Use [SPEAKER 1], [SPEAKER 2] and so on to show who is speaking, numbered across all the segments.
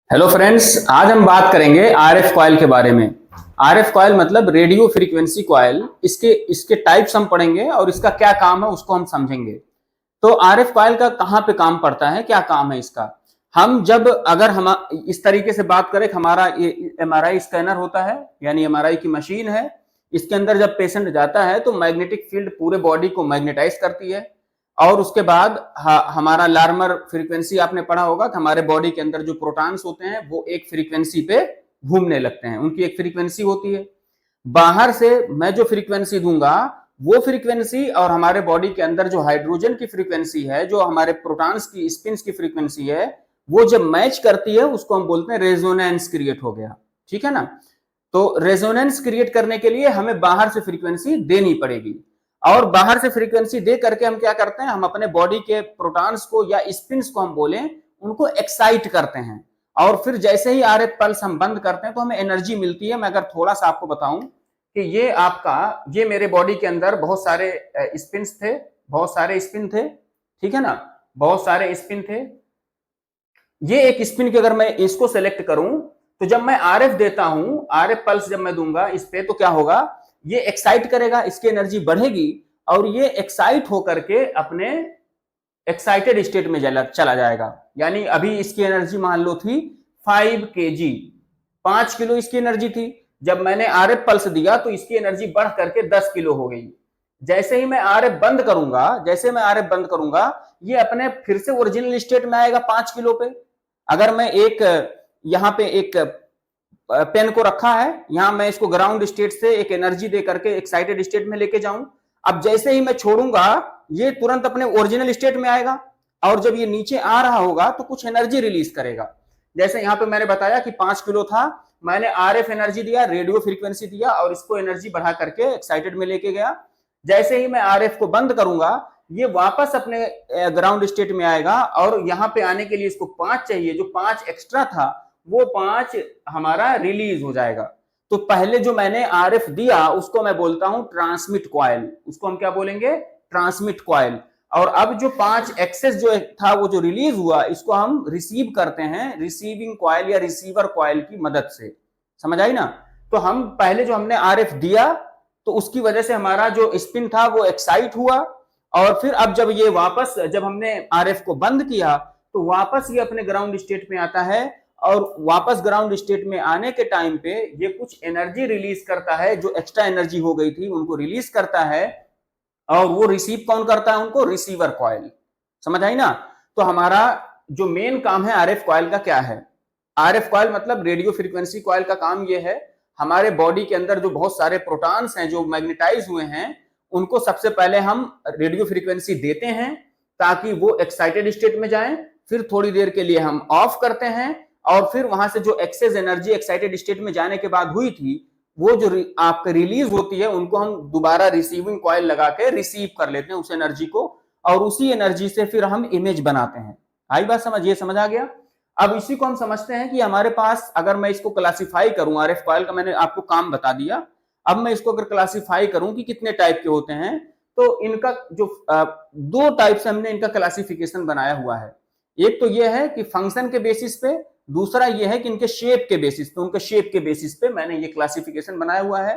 [SPEAKER 1] Hello friends, आज हम बात करेंगे आरएफ कॉइल के बारे में। आरएफ कॉइल मतलब रेडियो फ्रीक्वेंसी कॉइल। इसके इसके टाइप्स हम पढ़ेंगे और इसका क्या काम है उसको हम समझेंगे। तो आरएफ कॉइल का कहाँ पे काम पड़ता है, क्या काम है इसका। हम जब अगर हम इस तरीके से बात करें कि हमारा ये एमआरआई स्कैनर होता है, यानी एमआरआई की मशीन है। इसके अंदर जब पेशेंट जाता है तो मैग्नेटिक फील्ड पूरे बॉडी को मैग्नेटाइज करती है। और उसके बाद हमारा लार्मर फ्रीक्वेंसी आपने पढ़ा होगा कि हमारे बॉडी के अंदर जो प्रोटॉन्स होते हैं वो एक फ्रीक्वेंसी पे घूमने लगते हैं, उनकी एक फ्रीक्वेंसी होती है। बाहर से मैं जो फ्रीक्वेंसी दूंगा वो फ्रीक्वेंसी और हमारे बॉडी के अंदर जो हाइड्रोजन की फ्रीक्वेंसी है, जो हमारे प्रोटॉन्स की स्पिन्स की फ्रीक्वेंसी है, वो जब मैच करती है उसको हम बोलते हैं रेजोनेंस क्रिएट हो गया। ठीक है ना। तो रेजोनेंस क्रिएट करने के लिए हमें बाहर से फ्रीक्वेंसी देनी पड़ेगी। और बाहर से फ्रीक्वेंसी दे करके हम क्या करते हैं, हम अपने बॉडी के प्रोटॉन्स को या स्पिन्स को हम बोले उनको एक्साइट करते हैं। और फिर जैसे ही आरएफ पल्स हम बंद करते हैं तो हमें एनर्जी मिलती है। मैं अगर थोड़ा सा आपको बताऊं कि ये मेरे बॉडी के अंदर बहुत सारे स्पिन्स थे, बहुत सारे स्पिन थे। ठीक है ना, बहुत सारे स्पिन थे। ये एक स्पिन की अगर मैं इसको सेलेक्ट करूं तो जब मैं आरएफ देता हूं, आरएफ पल्स जब मैं दूंगा इस पे, तो क्या होगा, ये एक्साइट करेगा, इसकी एनर्जी बढ़ेगी और ये एक्साइट होकर के अपने एक्साइटेड स्टेट में चला जाएगा। यानी अभी इसकी एनर्जी मान लो थी 5 kg, 5 किलो इसकी एनर्जी थी। जब मैंने आरएफ पल्स दिया तो इसकी एनर्जी बढ़ करके 10 किलो हो गई। जैसे ही मैं आरएफ बंद करूंगा, जैसे मैं आरएफ बंद करूंगा, ये अपने फिर से ओरिजिनल स्टेट में आएगा 5 किलो पे। अगर मैं एक यहाँ पे एक पेन को रखा है, यहां मैं इसको ग्राउंड स्टेट से एक एनर्जी दे करके एक्साइटेड स्टेट में लेके जाऊं, अब जैसे ही मैं छोड़ूंगा ये तुरंत अपने ओरिजिनल स्टेट में आएगा। और जब ये नीचे आ रहा होगा तो कुछ एनर्जी रिलीज करेगा। जैसे यहाँ पे मैंने बताया कि 5 किलो था, मैंने आरएफ एनर्जी दिया, रेडियो फ्रीक्वेंसी दिया और इसको एनर्जी बढ़ा करके एक्साइटेड में लेके गया। जैसे ही मैं आरएफ को बंद करूंगा ये वापस अपने ग्राउंड स्टेट में आएगा और यहाँ पे आने के लिए इसको 5 चाहिए, जो 5 एक्स्ट्रा था वो 5 हमारा रिलीज हो जाएगा। तो पहले जो मैंने आरएफ दिया उसको मैं बोलता हूं ट्रांसमिट कॉइल, उसको हम क्या बोलेंगे, ट्रांसमिट कॉइल। और अब जो 5 एक्सेस जो था वो जो रिलीज हुआ इसको हम रिसीव करते हैं रिसीविंग कॉइल या रिसीवर कॉइल की मदद से। समझ आई ना। तो हम पहले जो हमने आरएफ दिया तो उसकी वजह से हमारा जो स्पिन था वो एक्साइट हुआ। और फिर अब जब हमने आरएफ को बंद किया तो वापस ये अपने ग्राउंड स्टेट में आता है। और वापस ग्राउंड स्टेट में आने के टाइम पे ये कुछ एनर्जी रिलीज करता है, जो एक्स्ट्रा एनर्जी हो गई थी उनको रिलीज करता है। और वो रिसीव कौन करता है उनको, रिसीवर कॉइल। समझ आई ना। तो हमारा जो मेन काम है आरएफ कॉइल का क्या है, आरएफ कॉइल मतलब रेडियो फ्रीक्वेंसी कॉइल का काम ये है, हमारे बॉडी के अंदर जो बहुत सारे प्रोटॉन्स हैं जो मैग्नेटाइज हुए हैं उनको सबसे पहले हम रेडियो फ्रीक्वेंसी देते हैं ताकि वो एक्साइटेड स्टेट में जाएं। फिर थोड़ी देर के लिए हम ऑफ करते हैं और फिर वहां से जो एक्सेस एनर्जी एक्साइटेड स्टेट में जाने के बाद हुई थी वो जो आपका रिलीज होती है उनको हम दोबारा रिसीविंग कॉइल लगा के रिसीव कर लेते हैं उस एनर्जी को। और उसी एनर्जी से फिर हम इमेज बनाते हैं। आई बात समझ, ये समझ आ गया। अब इसी को हम समझते हैं कि हमारे पास, अगर मैं इसको क्लासिफाई करूं, आरएफ कॉइल का मैंने आपको काम बता दिया, अब मैं इसको अगर क्लासिफाई करूं कि कितने टाइप के होते हैं, तो इनका जो 2 टाइप से हमने इनका क्लासिफिकेशन बनाया हुआ है। एक तो ये है कि फंक्शन के बेसिस पे, दूसरा ये है कि इनके शेप के बेसिस पे, उनके शेप के बेसिस पे मैंने ये क्लासिफिकेशन बनाया हुआ है।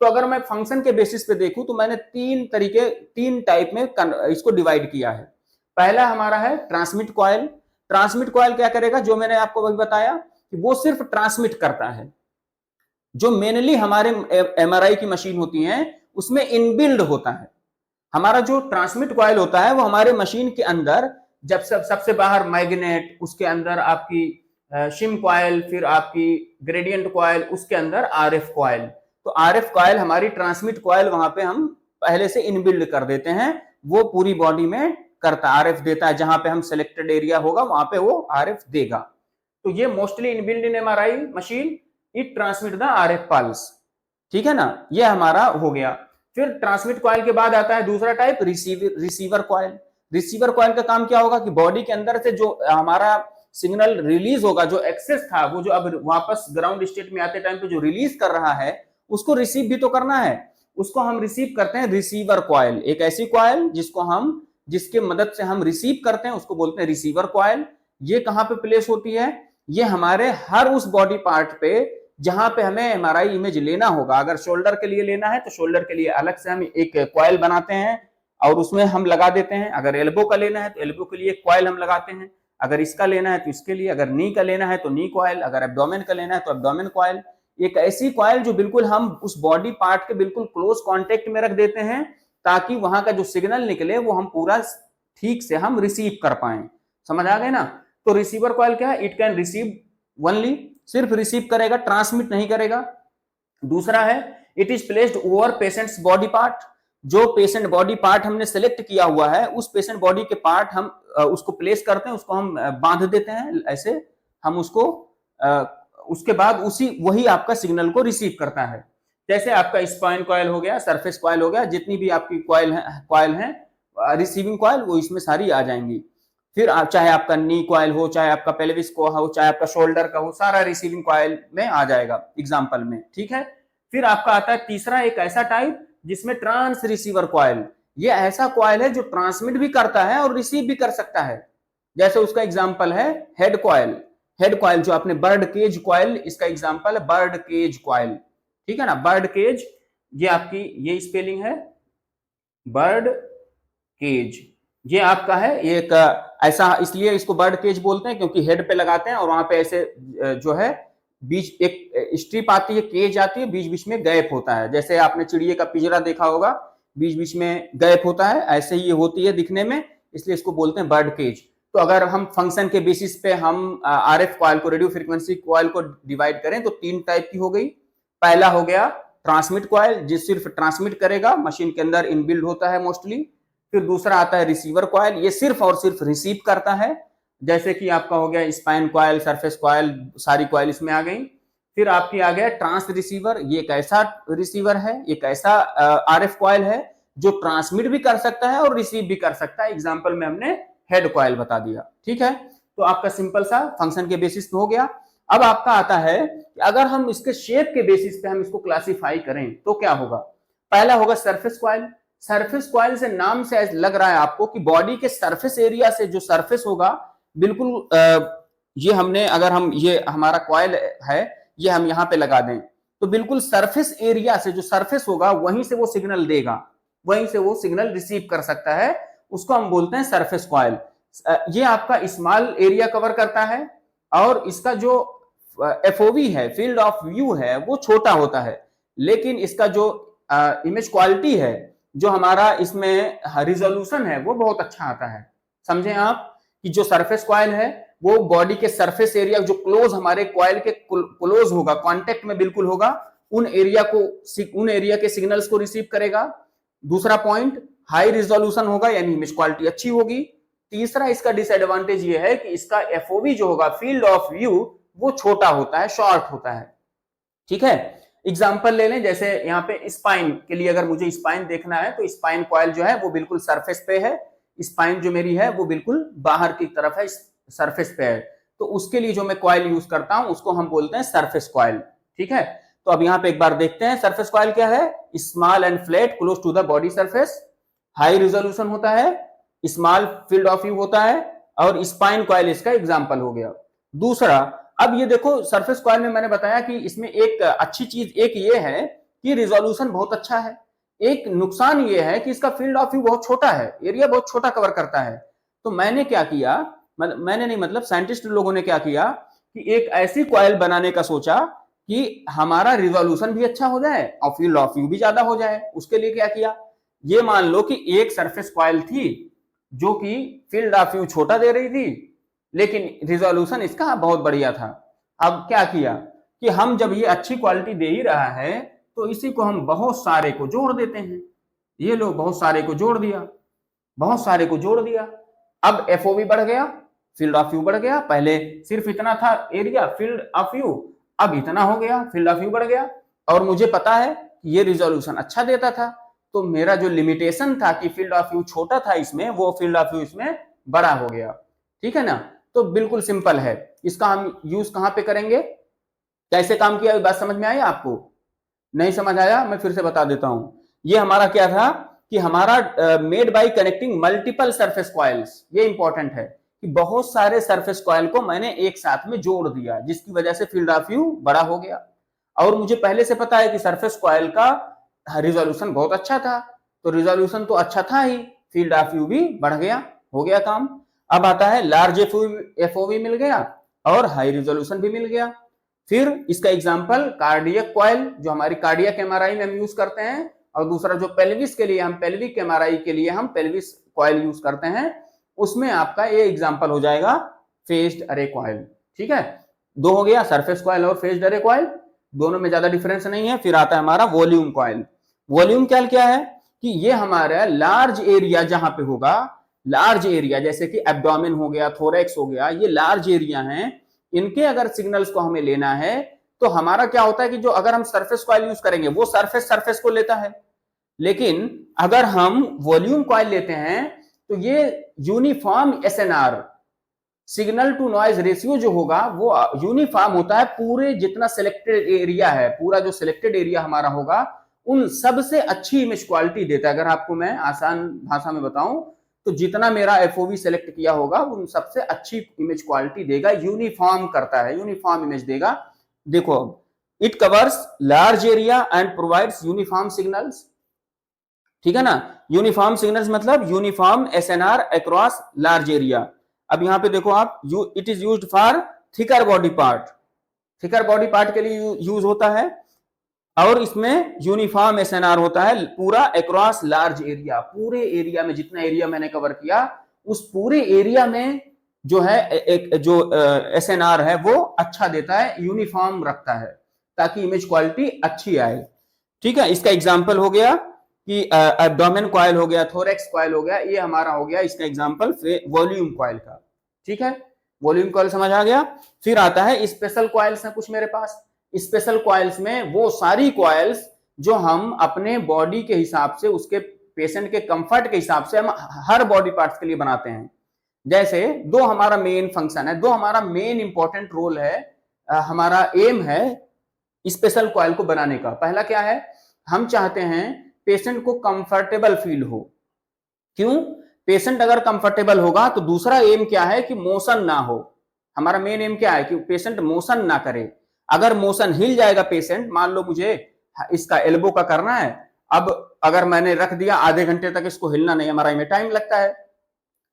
[SPEAKER 1] तो अगर मैं फंक्शन के बेसिस पे देखूं तो मैंने 3 टाइप में इसको डिवाइड किया है। पहला हमारा है ट्रांसमिट कॉइल। ट्रांसमिट कॉइल क्या करेगा, जो मैंने आपको अभी बताया कि वो सिर्फ ट्रांसमिट करता है। जो मेनली हमारे एमआरआई की मशीन होती है उसमें इनबिल्ड होता है। हमारा जो ट्रांसमिट कॉइल होता है वो हमारे मशीन के अंदर, जब सबसे बाहर मैग्नेट, उसके अंदर आपकी शिम कॉइल, फिर आपकी ग्रेडियंट कॉइल, उसके अंदर आरएफ कॉइल। तो आरएफ कॉइल हमारी ट्रांसमिट कॉइल वहां पे हम पहले से इनबिल्ड कर देते हैं, वो पूरी बॉडी में करता आरएफ देता है। जहां पे हम सिलेक्टेड एरिया होगा वहां पे वो आरएफ देगा। तो ये mostly inbuilt in MRI machine, it transmit the RF pulse. ठीक है ना, ये हमारा हो गया। फिर ट्रांसमिट कॉइल के बाद आता है दूसरा type, receiver coil. Receiver coil का काम क्या होगा कि बॉडी के अंदर से जो हमारा सिग्नल रिलीज होगा, जो एक्सेस था वो जो अब वापस ग्राउंड स्टेट में आते टाइम पे जो रिलीज कर रहा है उसको रिसीव भी तो करना है। उसको हम रिसीव करते हैं रिसीवर कॉइल। एक ऐसी कॉइल जिसके मदद से हम रिसीव करते हैं उसको बोलते हैं रिसीवर कॉइल। ये कहां पे प्लेस होती है, ये हमारे हर उस बॉडी पार्ट पे जहां पे हमें एमआरआई इमेज लेना होगा। अगर शोल्डर के लिए लेना है तो शोल्डर के लिए अलग से हम एक कॉइल बनाते हैं और उसमें हम लगा देते हैं। अगर एल्बो का लेना है तो एल्बो के लिए कॉइल हम लगाते हैं। अगर इसका लेना है तो इसके लिए, अगर नी का लेना है तो नी कॉइल, अगर एब्डोमेन का लेना है तो एब्डोमेन कॉइल। एक ऐसी कॉइल जो बिल्कुल हम उस बॉडी पार्ट के बिल्कुल क्लोज कांटेक्ट में रख देते हैं ताकि वहां का जो सिग्नल निकले वो हम पूरा ठीक से हम रिसीव कर पाए। समझ आ गए ना? तो रिसीवर कॉइल क्या है? इट कैन रिसीव ओनली, सिर्फ रिसीव करेगा, ट्रांसमिट नहीं करेगा। दूसरा है it is placed over patients body part. जो पेशेंट बॉडी पार्ट हमने सेलेक्ट किया हुआ है उस पेशेंट बॉडी के पार्ट हम उसको प्लेस करते हैं, उसको हम बांध देते हैं ऐसे, हम उसको उसके बाद उसी वही आपका सिग्नल को रिसीव करता है। जैसे आपका स्पाइन कॉइल हो गया, सरफेस कॉइल हो गया, जितनी भी आपकी कॉइल है रिसीविंग कॉइल वो इसमें सारी आ जाएंगी। फिर चाहे आपका नी कॉइल हो, चाहे आपका पेल्विस को हो, चाहे आपका शोल्डर का हो, सारा रिसीविंग कॉइल में आ जाएगा एग्जांपल में। ठीक है। फिर आपका आता है तीसरा एक ऐसा टाइप जिसमें ट्रांस रिसीवर कॉइल। ये ऐसा कॉइल है जो ट्रांसमिट भी करता है और रिसीव भी कर सकता है। जैसे उसका एग्जांपल है हेड कॉइल। हेड कॉइल जो आपने बर्ड केज कॉइल, इसका एग्जांपल है बर्ड केज कॉइल। ठीक है ना? बर्ड केज, ये आपकी ये स्पेलिंग है बर्ड केज। ये आपका है एक ऐसा, इसलिए इसको बर्ड केज बोलते हैं क्योंकि हेड पे लगाते हैं और वहां पे ऐसे जो है बीच एक स्ट्रिप आती है, केज आती है, बीच बीच में गैप होता है। जैसे आपने चिड़िए का पिंजरा देखा होगा, बीच बीच में गैप होता है, ऐसे ही होती है दिखने में, इसलिए इसको बोलते हैं बर्ड केज। तो अगर हम फंक्शन के बेसिस पे हम आरएफ कॉइल को, रेडियो फ्रीक्वेंसी कॉइल को डिवाइड करें तो तीन टाइप की हो गई। पहला हो गया ट्रांसमिट कॉइल, जो सिर्फ ट्रांसमिट करेगा, मशीन के अंदर इनबिल्ड होता है मोस्टली। फिर दूसरा आता है रिसीवर कॉइल, ये सिर्फ और सिर्फ रिसीव करता है, जैसे कि आपका हो गया स्पाइन कॉइल, सरफेस कॉइल, सारी कॉइल इसमें आ गई। फिर आपकी आ गया ट्रांस रिसीवर, ये एक ऐसा रिसीवर है, एक ऐसा आरएफ कॉइल है जो ट्रांसमिट भी कर सकता है और रिसीव भी कर सकता है। एग्जांपल में हमने हेड कॉइल बता दिया। ठीक है। तो आपका सिंपल सा फंक्शन के बेसिस पे हो गया। अब आपका आता है कि अगर हम इसके शेप के बेसिस पे हम इसको क्लासिफाई करें तो क्या होगा? पहला होगा सरफेस कॉइल। सरफेस कॉइल से नाम से लग रहा है आपको कि बॉडी के सरफेस एरिया से जो सरफेस होगा बिल्कुल ये हमने, अगर हम ये हमारा कॉइल है ये हम यहाँ पे लगा दें तो बिल्कुल सरफेस एरिया से जो सरफेस होगा वहीं से वो सिग्नल देगा, वहीं से वो सिग्नल रिसीव कर सकता है, उसको हम बोलते हैं सरफेस कॉइल। ये आपका स्मॉल एरिया कवर करता है और इसका जो एफओवी है, फील्ड ऑफ व्यू है, वो छोटा होता है, लेकिन इसका जो इमेज क्वालिटी है, जो हमारा इसमें रिजोल्यूशन है, वो बहुत अच्छा आता है। समझे आप कि जो सरफेस कॉइल है वो बॉडी के सरफेस एरिया जो क्लोज हमारे कॉइल के क्लोज होगा, कांटेक्ट में बिल्कुल होगा, उन एरिया के सिग्नल्स को रिसीव करेगा। दूसरा पॉइंट हाई रिजोल्यूशन होगा, यानी इमेज क्वालिटी अच्छी होगी। तीसरा इसका डिसएडवांटेज ये है कि इसका एफओवी जो होगा, फील्ड ऑफ व्यू, वो छोटा होता है, शॉर्ट होता है। ठीक है। एग्जांपल ले लें, जैसे यहाँ पे स्पाइन के लिए अगर मुझे स्पाइन देखना है तो स्पाइन कॉइल जो है वो बिल्कुल सरफेस पे है, स्पाइन जो मेरी है वो बिल्कुल बाहर की तरफ है, सरफेस पे है, तो उसके लिए जो मैं कॉइल यूज करता हूं उसको हम बोलते हैं सरफेस कॉइल। ठीक है। तो अब यहाँ पे एक बार देखते हैं सरफेस कॉइल क्या है। Small and flat, close to the body surface, high resolution होता है, स्मॉल फील्ड ऑफ व्यू होता है, और स्पाइन कॉइल इसका एग्जांपल हो गया। दूसरा, अब ये देखो सरफेस कॉइल में मैंने बताया कि इसमें एक अच्छी चीज एक ये है कि रिजोल्यूशन बहुत अच्छा है। एक नुकसान ये है कि इसका फील्ड ऑफ व्यू बहुत छोटा है, एरिया बहुत छोटा कवर करता है। तो मैंने क्या किया, मैंने नहीं मतलब साइंटिस्ट लोगों ने क्या किया कि एक ऐसी कॉइल बनाने का सोचा कि हमारा रिजोल्यूशन भी अच्छा हो जाए और फील्ड ऑफ व्यू भी ज्यादा हो जाए। उसके लिए क्या किया, ये मान लो कि एक सरफेस कॉइल थी जो कि फील्ड ऑफ व्यू छोटा दे रही थी, लेकिन रिजोल्यूशन इसका बहुत बढ़िया था। अब क्या किया कि हम जब ये अच्छी क्वालिटी दे ही रहा है तो इसी को हम बहुत सारे को जोड़ देते हैं। ये लो बहुत सारे को जोड़ दिया, बहुत सारे को जोड़ दिया। अब एफओवी बढ़ गया, फील्ड ऑफ व्यू बढ़ गया। पहले सिर्फ इतना था एरिया, फील्ड ऑफ व्यू, अब इतना हो गया, फील्ड ऑफ व्यू बढ़ गया। और मुझे पता है कि ये रिजोल्यूशन अच्छा देता था, तो मेरा जो लिमिटेशन था कि फील्ड ऑफ व्यू छोटा था इसमें, वो फील्ड ऑफ व्यू इसमें बड़ा हो गया। ठीक है ना। तो बिल्कुल सिंपल है। इसका हम यूज कहां पे करेंगे, कैसे काम किया, बात समझ में आई आपको? नहीं समझ आया, मैं फिर से बता देता हूं। ये हमारा क्या था कि हमारा made by connecting multiple surface coils, ये इंपॉर्टेंट है। कि बहुत सारे सरफेस कॉइल को मैंने एक साथ में जोड़ दिया, जिसकी वजह से फील्ड ऑफ व्यू बड़ा हो गया। और मुझे पहले से पता है कि सरफेस कॉइल का रिजोल्यूशन बहुत अच्छा था, तो रिजोल्यूशन तो अच्छा था ही, फील्ड ऑफ व्यू भी बढ़ गया, हो गया काम। अब आता है लार्ज एफओवी मिल गया और हाई रिजोल्यूशन भी मिल गया। फिर इसका एग्जांपल कार्डियक कॉइल, जो हमारी कार्डियक एमआरआई में हम यूज करते हैं, और दूसरा जो पेल्विस के लिए हम पेल्विक एमआरआई के लिए हम पेल्विस कॉइल यूज करते हैं, उसमें आपका ये एग्जांपल हो जाएगा फेज्ड अरे कॉइल। ठीक है, दो हो गया, सरफेस कॉइल और फेज्ड अरे कॉइल, दोनों में ज्यादा डिफरेंस नहीं है। फिर आता है हमारा वॉल्यूम कॉइल। वॉल्यूम कॉइल क्या है कि ये हमारा लार्ज एरिया जहां पे होगा, लार्ज एरिया जैसे कि एब्डोमेन हो गया, थोरैक्स हो गया, ये लार्ज एरिया हैं, इनके अगर सिग्नल्स को हमें लेना है तो हमारा क्या होता है कि जो अगर हम सरफेस कॉइल यूज करेंगे वो सरफेस को लेता है, लेकिन अगर हम वॉल्यूम कॉइल लेते हैं तो ये uniform SNR, signal to noise ratio जो होगा वो यूनिफॉर्म होता है, पूरे जितना सिलेक्टेड एरिया है, पूरा जो सिलेक्टेड एरिया हमारा होगा उन सबसे अच्छी इमेज क्वालिटी देता है। अगर आपको मैं आसान भाषा में बताऊं तो जितना मेरा एफओवी सेलेक्ट किया होगा उन सबसे अच्छी इमेज क्वालिटी देगा, यूनिफॉर्म करता है, यूनिफॉर्म इमेज देगा। देखो, it covers large area and provides uniform signals. ठीक है ना, यूनिफॉर्म सिग्नल्स मतलब uniform SNR across large area. अब यहां पे देखो आप, it is used for thicker body part, thicker body part के लिए यूज होता है, और इसमें यूनिफॉर्म एसएनआर होता है पूरा अक्रॉस लार्ज एरिया, पूरे एरिया में जितना एरिया मैंने कवर किया उस पूरे एरिया में जो है एक जो एसएनआर है वो अच्छा देता है, यूनिफॉर्म रखता है ताकि इमेज क्वालिटी अच्छी आए। ठीक है, इसका एग्जांपल हो गया कि एब्डोमेन कॉइल हो गया, थोरैक्स कॉइल हो गया, ये हमारा हो गया इसका एग्जांपल वॉल्यूम कॉइल का। ठीक है, वॉल्यूम कॉइल समझ आ गया। फिर आता है स्पेशल कॉइल्स है कुछ मेरे पास। स्पेशल कॉइल्स में वो सारी कॉइल्स जो हम अपने बॉडी के हिसाब से, उसके पेशेंट के कंफर्ट के हिसाब से हम हर बॉडी पार्ट्स के लिए बनाते हैं। जैसे दो हमारा मेन फंक्शन है, दो हमारा मेन इंपॉर्टेंट रोल है, हमारा एम है स्पेशल कॉइल को बनाने का। पहला क्या है, हम चाहते हैं पेशेंट को कंफर्टेबल फील हो। क्यों? पेशेंट अगर कंफर्टेबल होगा तो दूसरा एम क्या है कि मोशन ना हो। हमारा मेन एम क्या है कि पेशेंट मोशन ना करे। अगर मोशन हिल जाएगा पेशेंट, मान लो मुझे इसका एल्बो का करना है, अब अगर मैंने रख दिया आधे घंटे तक इसको हिलना नहीं, हमारा में टाइम लगता है,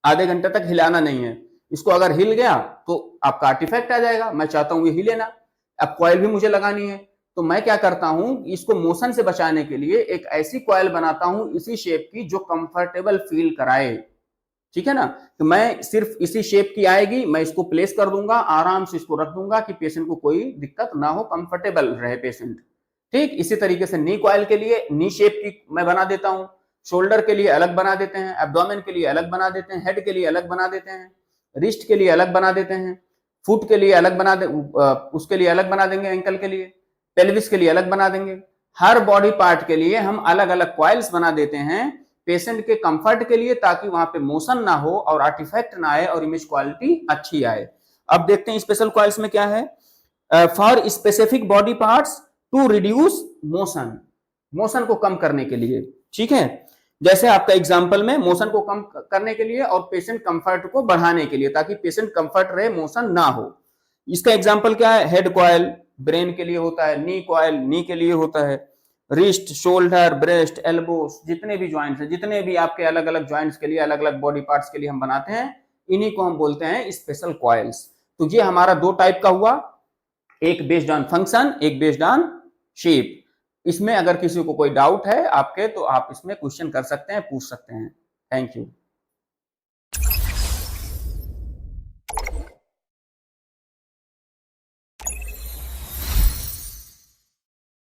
[SPEAKER 1] आधे घंटे तक हिलाना नहीं है इसको, अगर हिल गया तो आपका आर्टिफैक्ट आ जाएगा। मैं चाहता हूं ये हिले ना, अब कॉइल भी मुझे लगानी है, तो मैं क्या करता हूं, इसको मोशन से बचाने के लिए एक ऐसी कॉइल बनाता हूं इसी शेप की जो कंफर्टेबल फील कराए। ठीक है ना, तो मैं सिर्फ इसी शेप की आएगी, मैं इसको प्लेस कर दूंगा, आराम से इसको रख दूंगा कि पेशेंट को कोई दिक्कत ना हो, कंफर्टेबल रहे पेशेंट। ठीक, इसी तरीके से नी कॉइल के लिए नी शेप की मैं बना देता हूं, शोल्डर के लिए अलग बना देते हैं, एब्डोमेन के लिए अलग बना देते हैं, हेड के लिए अलग बना देते हैं, रिस्ट के लिए अलग बना देते हैं, फुट के लिए अलग बना दे, उसके लिए अलग बना देंगे, एंकल के लिए, पेल्विस के लिए अलग बना देंगे। हर बॉडी पार्ट के लिए हम अलग अलग कॉइल्स बना देते हैं पेशेंट के कंफर्ट के लिए, ताकि वहां पे मोशन ना हो और आर्टिफैक्ट ना आए और इमेज क्वालिटी अच्छी आए। अब देखते हैं स्पेशल कॉइल्स में क्या है। For specific body parts to reduce motion, motion को कम करने के लिए। ठीक है, जैसे आपका एग्जांपल में मोशन को कम करने के लिए और पेशेंट कंफर्ट को बढ़ाने के लिए, ताकि पेशेंट कंफर्ट रहे, मोशन ना हो। इसका एग्जांपल क्या है, हेड कॉइल ब्रेन के लिए होता है, नी कॉइल नी के लिए होता है, रिस्ट, शोल्डर, ब्रेस्ट, एल्बो, जितने भी ज्वाइंट्स हैं, जितने भी आपके अलग अलग ज्वाइंट्स के लिए, अलग अलग बॉडी पार्ट्स के लिए हम बनाते हैं, इन्हीं को हम बोलते हैं स्पेशल कॉइल्स। तो ये हमारा दो टाइप का हुआ, एक बेस्ड ऑन फंक्शन, एक बेस्ड ऑन शेप। इसमें अगर किसी को कोई डाउट है आपके, तो आप इसमें क्वेश्चन कर सकते हैं, पूछ सकते हैं। Thank you.